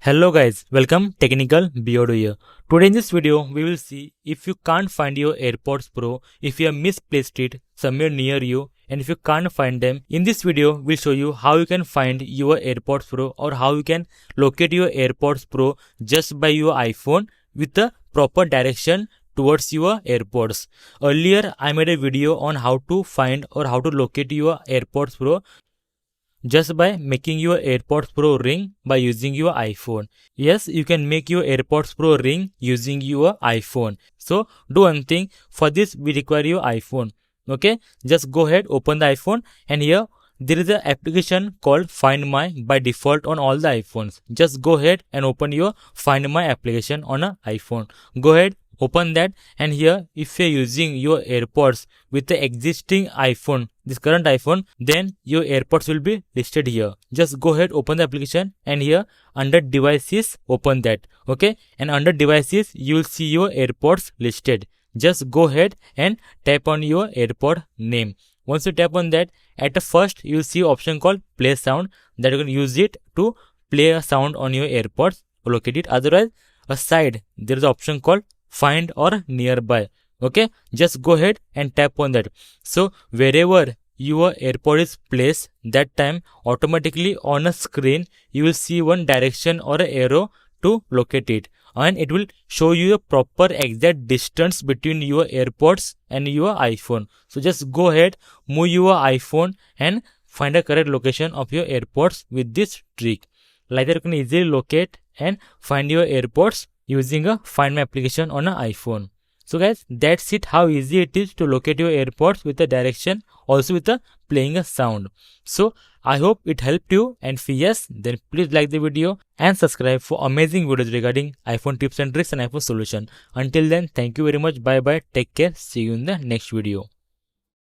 Hello guys, welcome Technical Beardo here. Today in this video, we will see if you can't find your Airpods Pro, if you have misplaced it somewhere near you, and if you can't find them. In this video, we'll show you how you can find your Airpods Pro or how you can locate your Airpods Pro just by your iPhone with the proper direction towards your AirPods. Earlier, I made a video on how to find or how to locate your AirPods Pro just by making your AirPods Pro ring by using your iPhone. Yes, you can make your AirPods Pro ring using your iPhone. So do one thing. For this we require your iPhone. Okay, just go ahead, open the iPhone, and here there is an application called Find My by default on all the iPhones. Just go ahead and open your Find My application on an iPhone. Go ahead, open that, and here if you're using your AirPods with the existing iPhone, this current iPhone, then your AirPods will be listed here. Just go ahead, open the application, and here under devices, open that. Okay, and under devices you will see your AirPods listed. Just go ahead and tap on your AirPod name. Once you tap on that, at the first you will see option called play sound, that you can use it to play a sound on your AirPods or locate it. Otherwise, aside there is an option called find or nearby. Okay, just go ahead and tap on that. So wherever your AirPod is placed, that time automatically on a screen you will see one direction or an arrow to locate it, and it will show you a proper exact distance between your AirPods and your iPhone. So just go ahead, move your iPhone and find a correct location of your AirPods with this trick. Like that you can easily locate and find your AirPods using a Find My application on an iPhone. So guys, that's it, how easy it is to locate your AirPods with a direction, also with a playing a sound. So I hope it helped you, and if yes, then please like the video and subscribe for amazing videos regarding iPhone tips and tricks and iPhone solution. Until then, thank you very much, bye bye, take care, see you in the next video.